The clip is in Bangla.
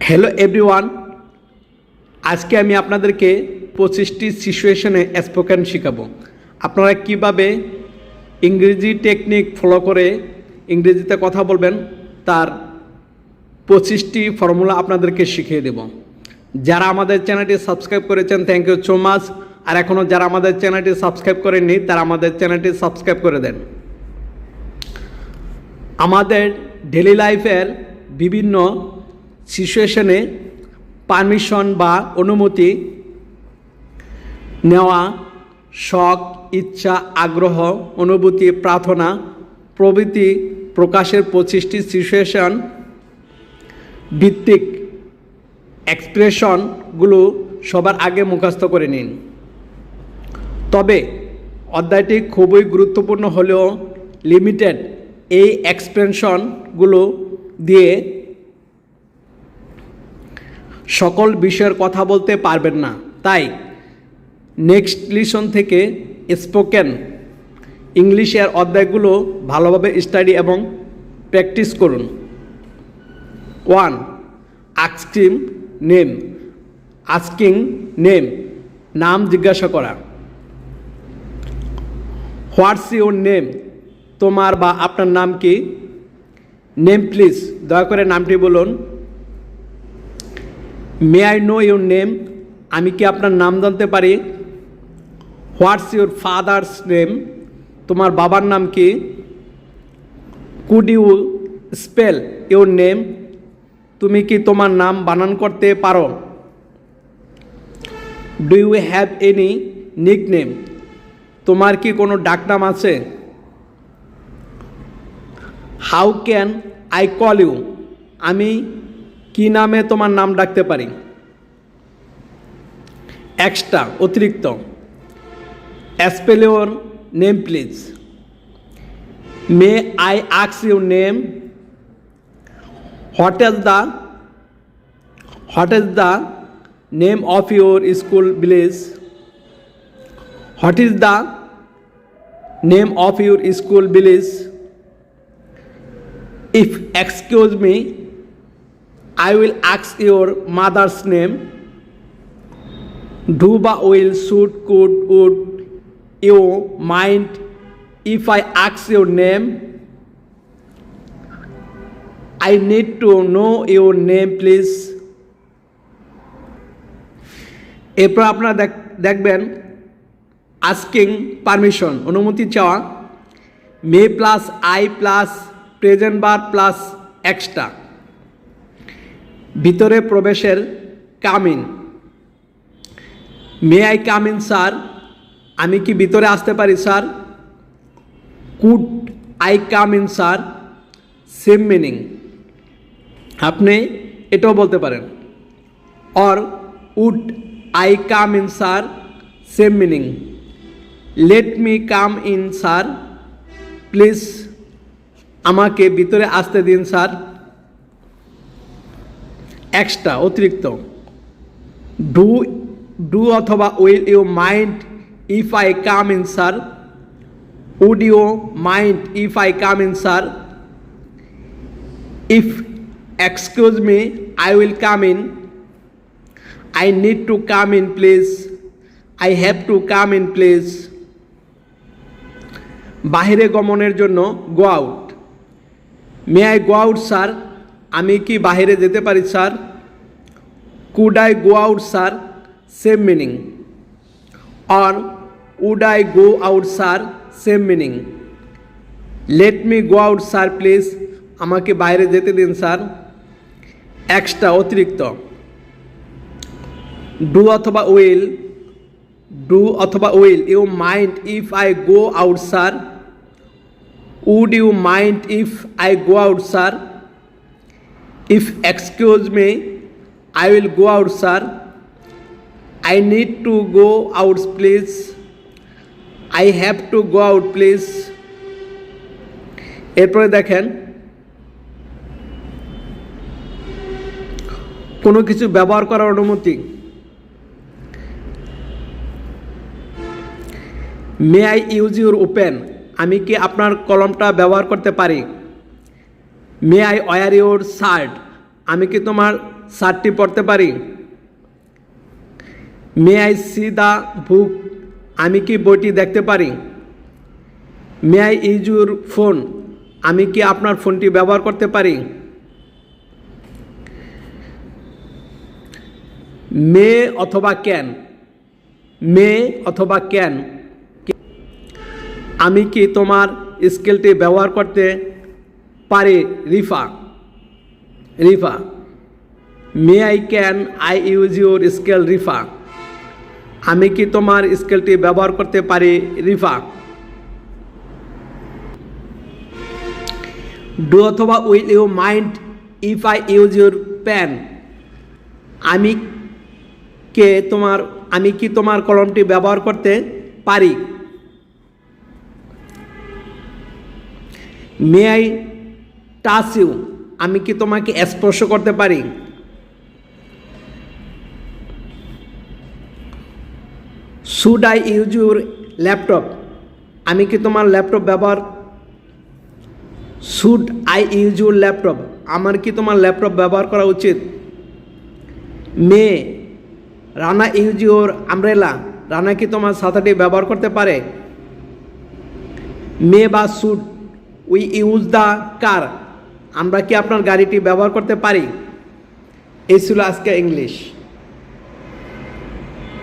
হ্যালো এভরিওয়ান, আজকে আমি আপনাদেরকে 25টি সিচুয়েশনে স্পোকেন শেখাবো। আপনারা কিভাবে ইংরেজি টেকনিক ফলো করে ইংরেজিতে কথা বলবেন তার 25টি ফর্মুলা আপনাদেরকে শিখিয়ে দেব। যারা আমাদের চ্যানেলটি সাবস্ক্রাইব করেছেন থ্যাংক ইউ সো মাচ। আর এখনও যারা আমাদের চ্যানেলটি সাবস্ক্রাইব করেননি তারা আমাদের চ্যানেলটি সাবস্ক্রাইব করে দেন। আমাদের ডেলি লাইফের বিভিন্ন সিচুয়েশনে পারমিশন বা অনুমতি নেওয়া, শখ, ইচ্ছা, আগ্রহ, অনুভূতি, প্রার্থনা প্রভৃতি প্রকাশের 25টি সিচুয়েশন ভিত্তিক এক্সপ্রেশনগুলো সবার আগে মুখস্থ করে নিন। তবে অধ্যায়টি খুবই গুরুত্বপূর্ণ হলেও লিমিটেড এই এক্সপ্রেশনগুলো দিয়ে সকল বিষয়ের কথা বলতে পারবেন না। তাই নেক্সট লিসন থেকে স্পোকেন ইংলিশের অধ্যায়গুলো ভালোভাবে স্টাডি এবং প্র্যাকটিস করুন। 1. Asking name. আস্কিং নেম, নাম জিজ্ঞাসা করা। হোয়াটস ইউর নেম, তোমার বা আপনার নাম কি? নেম প্লিজ, দয়া করে নামটি বলুন। May I know your name, আমি কি আপনার নাম জানতে পারি? হোয়াটস ইউর ফাদার্স নেম, তোমার বাবার নাম কি? Could you spell your name, তুমি কি তোমার নাম বানান করতে পারো? Do you have any nickname, তোমার কি কোনো ডাকনাম আছে? How can I call you, আমি কি নামে তোমার নাম ডাকতে পারি? এক্সট্রা, অতিরিক্ত। Spell your name please. May I ask your name? What is the name of your school village? What is the name of your school village? If excuse me, I will ask your mother's name. Do বা will, should, could, would you mind if I ask your name? I need to know your name please. এরপর আপনারা দেখবেন আস্কিং পারমিশন, অনুমতি চাওয়া। May plus I plus present verb plus extra. ভিতরে প্রবেশের come in. May I come in sir, আমি কি ভিতরে আসতে পারি sir? Could I come in sir, same meaning, আপনি এটাও বলতে পারেন। Or would I come in sir, same meaning. Let me come in sir, please আমাকে ভিতরে আসতে দিন স্যার। এক্সট্রা, অতিরিক্ত। ডু অথবা will you mind if I come in sir? Would you mind if I come in sir? If excuse me I will come in. I need to come in please. I have to come in please. বাহিরে গমনের জন্য go out. May I go out sir, আমি কি বাহিরে যেতে পারি sir? Could I go out sir, same meaning. Or would I go out sir, same meaning. Let me go out sir please, আমাকে বাইরে যেতে দিন স্যার। এক্সট্রা, অতিরিক্ত। ডু অথবা will you mind if I go out sir? Would you mind if I go out sir? If excuse me, I will go out sir. I need to go out please. I have to go out please. এরপরে দেখেন কোনো কিছু ব্যবহার করার অনুমতি। May I use your open, আমি কি আপনার কলমটা ব্যবহার করতে পারি? May I were your shirt, আমি কি তোমার শার্টটি পরতে পারি? May I C the book, আমি কি বইটি দেখতে পারি? May I use your phone, আমি কি আপনার ফোনটি ব্যবহার করতে পারি? মে অথবা ক্যান, মে অথবা ক্যান, আমি কি তোমার স্কেলটি ব্যবহার করতে পারি? Rifa, Rifa, may I can I use your scale Rifa, আমি কি তোমার স্কেলটি ব্যবহার করতে পারি? রিফা। ডু অথবা will you mind if I use your pen, আমি কি তোমার কলমটি ব্যবহার করতে পারি? মে আই টাচ ইউ, আমি কি তোমাকে স্পর্শ করতে পারি? Should I use your laptop, আমি কি তোমার ল্যাপটপ ব্যবহার should I use your laptop, আমার কি তোমার ল্যাপটপ ব্যবহার করা উচিত? May Rana use your umbrella, Rana কি তোমার ছাতাটি ব্যবহার করতে পারে? মে বা should we use the car, আমরা কি আপনার গাড়িটি ব্যবহার করতে পারি? এই ছিল আজকে ইংলিশ।